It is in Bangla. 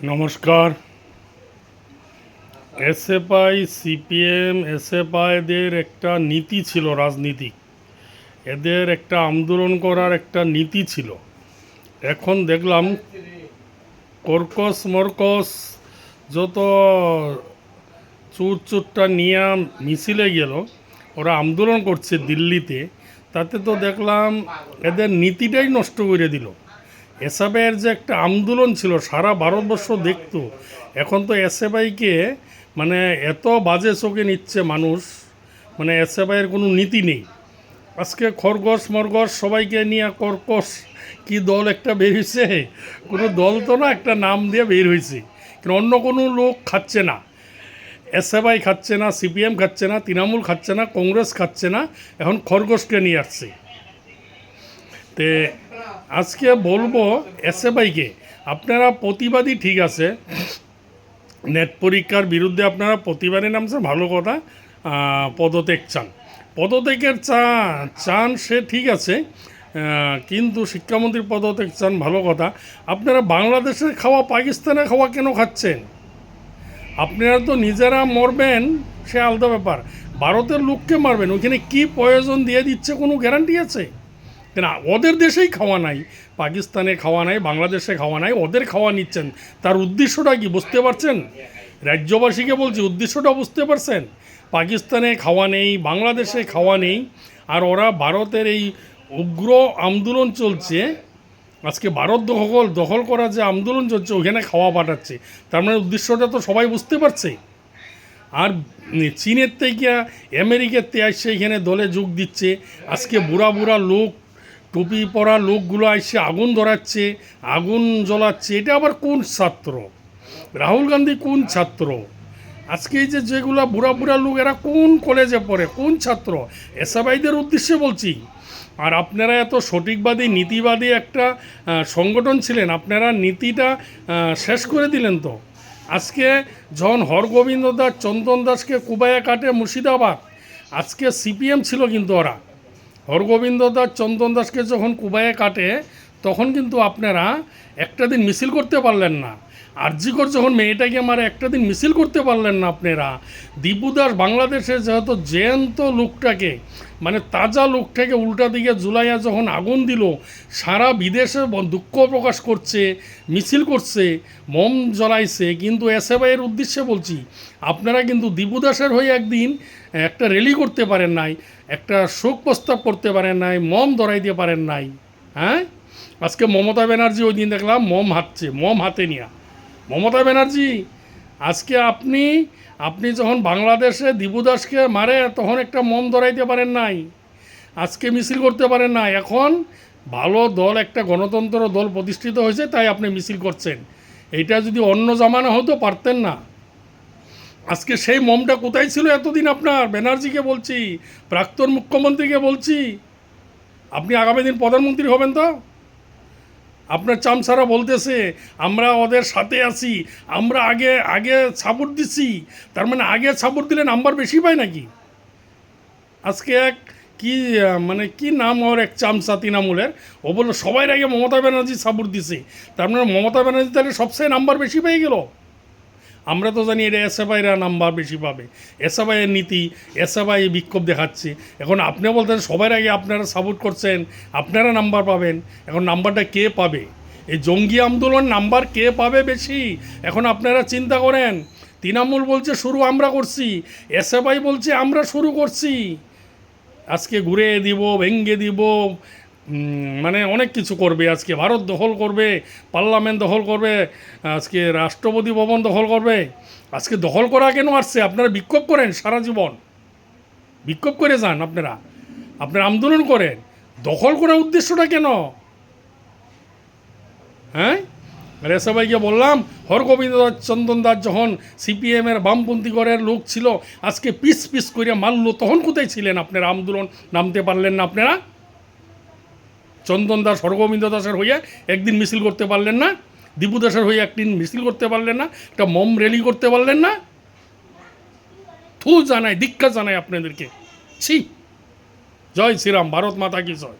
নমস্কার। এসএফআই সিপিএম এসএফআইদের একটা নীতি ছিল, রাজনীতিক এদের একটা আন্দোলন করার একটা নীতি ছিল। এখন দেখলাম কর্কশ মরকস যত চুরচুরটা নিয়ে মিছিলে গেল, ওরা আন্দোলন করছে দিল্লিতে, তাতে তো দেখলাম এদের নীতিটাই নষ্ট করে দিল। এসএফআইয়ের যে একটা আন্দোলন ছিল সারা ভারতবর্ষ দেখতো, এখন তো এসএফআইকে মানে এত বাজে চোখে নিচ্ছে মানুষ, মানে এসএফআইয়ের কোনো নীতি নেই। আজকে খরগোশ মরগোশ সবাইকে নিয়ে কর্কশ কি দল একটা বের হয়েছে, কোনো দল তো না, একটা নাম দিয়ে বের হয়েছে, কিন্তু অন্য কোনো লোক খাচ্ছে না। এসএফআই খাচ্ছে না, সিপিএম খাচ্ছে না, তৃণমূল খাচ্ছে না, কংগ্রেস খাচ্ছে না, এখন খরগোশকে নিয়ে আসছে। তে আজকে বলবো এসএফআইকে, আপনারা প্রতিবাদী ঠিক আছে, নেট পরীক্ষার বিরুদ্ধে আপনারা প্রতিবাদী নামছে, ভালো কথা। পদত্যাগ চান, পদত্যাগের চান সে ঠিক আছে, কিন্তু শিক্ষামন্ত্রীর পদত্যাগ চান, ভালো কথা। আপনারা বাংলাদেশের খাওয়া পাকিস্তানের খাওয়া কেন খাচ্ছেন? আপনারা তো নিজেরা মরবেন সে আলাদা ব্যাপার, ভারতের লোককে মারবেন, ওইখানে কী প্রয়োজন দিয়ে দিচ্ছে কোনো গ্যারান্টি আছে? না, ওদের দেশেই খাওয়া নাই, পাকিস্তানে খাওয়া নাই, বাংলাদেশে খাওয়া নাই, ওদের খাওয়া নিচ্ছেন। তার উদ্দেশ্যটা কি বুঝতে পারছেন? রাজ্যবাসীকে বলছি, উদ্দেশ্যটা বুঝতে পারছেন? পাকিস্তানে খাওয়া নেই, বাংলাদেশে খাওয়া নেই, আর ওরা ভারতের এই উগ্র আন্দোলন চলছে, আজকে ভারত দখল করা যে আন্দোলন চলছে ওখানে খাওয়া পাঠাচ্ছে। তার মানে উদ্দেশ্যটা তো সবাই বুঝতে পারছে। আর চীনের থেকে আমেরিকাতে আসছে এখানে দলে যোগ দিচ্ছে। আজকে বুড়া বুড়া লোক, টুপি পরা লোকগুলো আসছে আগুন ধরাচ্ছে, আগুন জ্বলাচ্ছে। এটা আবার কোন ছাত্র? রাহুল গান্ধী কোন ছাত্র? আজকে এই যেগুলো বুড়া বুড়া লোক, এরা কোন কলেজে পড়ে, কোন ছাত্র? এসএফআইদের উদ্দেশ্যে বলছি। আর আপনারা এত সঠিকবাদী নীতিবাদী একটা সংগঠন ছিলেন, আপনারা নীতিটা শেষ করে দিলেন তো। আজকে যখন হরগোবিন্দ দাস চন্দন দাসকে কুবাইয়া কাটে মুর্শিদাবাদ, আজকে সিপিএম ছিল কিন্তু ওরা। হরগোবিন্দ দাস চন্দন দাসকে যখন কুবাইয়া কাটে, তখন কিন্তু আপনারা একটা দিন মিছিল করতে পারলেন না। আরজিকর যখন মেয়েটাকে মারে, একটা দিন মিছিল করতে পারলেন না আপনারা। দীপু দাস বাংলাদেশে যেহেতু জ্যান্ত লোকটাকে, মানে তাজা লোকটাকে উল্টা দিকে জুলাইয়া যখন আগুন দিল, সারা বিদেশে দুঃখ প্রকাশ করছে, মিছিল করছে, মম জ্বলাইছে। কিন্তু এসএফআইয়ের উদ্দেশ্যে বলছি, আপনারা কিন্তু দীপু দাসের হয়ে একদিন একটা র্যালি করতে পারেন নাই, একটা শোক প্রস্তাব করতে পারেন নাই, মম ধরাইতে পারেন নাই। হ্যাঁ, আজকে মমতা ব্যানার্জি ওই দিন দেখলাম মম হাতে নিয়ে। মমতা ব্যানার্জি, আজকে আপনি যখন বাংলাদেশে দীপু দাসকে মারে তখন একটা মম ধরাইতে পারেন নাই, আজকে মিছিল করতে পারেন না। এখন ভালো দল, একটা গণতন্ত্র দল প্রতিষ্ঠিত হয়েছে, তাই আপনি মিছিল করছেন। এইটা যদি অন্য জামানা হতো পারতেন না। আজকে সেই মমটা কোথায় ছিল এতদিন আপনার? ব্যানার্জিকে বলছি, প্রাক্তন মুখ্যমন্ত্রীকে বলছি, আপনি আগামী দিন প্রধানমন্ত্রী হবেন তো? আপনার চামচারা বলতেছে আমরা ওদের সাথে আছি, আমরা আগে আগে সাপোর্ট দিচ্ছি। তার মানে আগে সাপোর্ট দিলে নাম্বার বেশি পায় নাকি? আজকে এক কি মানে কি নাম ওর, এক চামচা তৃণমূলের, ও বললো সবাই আগে মমতা ব্যানার্জি সাপোর্ট দিছে, তার মানে মমতা ব্যানার্জি তাহলে সবচেয়ে নাম্বার বেশি পেয়ে গেল। আমরা তো জানি এটা এসএফআইরা নাম্বার বেশি পাবে, এসএফআইয়ের নীতি, এসএফআই বিক্ষোভ দেখাচ্ছে। এখন আপনি বলতেন সবার আগে আপনারা সাপোর্ট করছেন, আপনারা নাম্বার পাবেন। এখন নাম্বারটা কে পাবে? এই জঙ্গি আন্দোলন নাম্বার কে পাবে বেশি? এখন আপনারা চিন্তা করেন। তৃণমূল বলছে শুরু আমরা করছি, এসএফআই বলছে আমরা শুরু করছি। আজকে ঘুরে দিব, ভেঙ্গে দিব, মানে অনেক কিছু করবে। আজকে ভারত দখল করবে, পার্লামেন্ট দখল করবে, আজকে রাষ্ট্রপতি ভবন দখল করবে। আজকে দখল করা কেন আসছে? আপনারা বিক্ষোভ করেন সারা জীবন, বিক্ষোভ করে যান, আপনারা আন্দোলন করেন, দখল করার উদ্দেশ্যটা কেন? হ্যাঁ, আরে সবাইকে বললাম, হরগোবিন্দ দাস চন্দন দাস যখন সিপিএমের বামপন্থী ঘরের লোক ছিল, আজকে পিস পিস করে মারল, তখন কোথায় ছিলেন আপনারা? আন্দোলন নামতে পারলেন না আপনারা? চন্দন দাস হরগোবিন্দ দাসের হইয়া একদিন মিছিল করতে পারলেন না? দীপু দাসের হয়ে একদিন মিছিল করতে পারলেন না? একটা মম র্যালি করতে পারলেন না? জানাই, ধিক্কার জানাই আপনাদেরকে। ছি, জয় শ্রীরাম, ভারত মাতা কি জয়।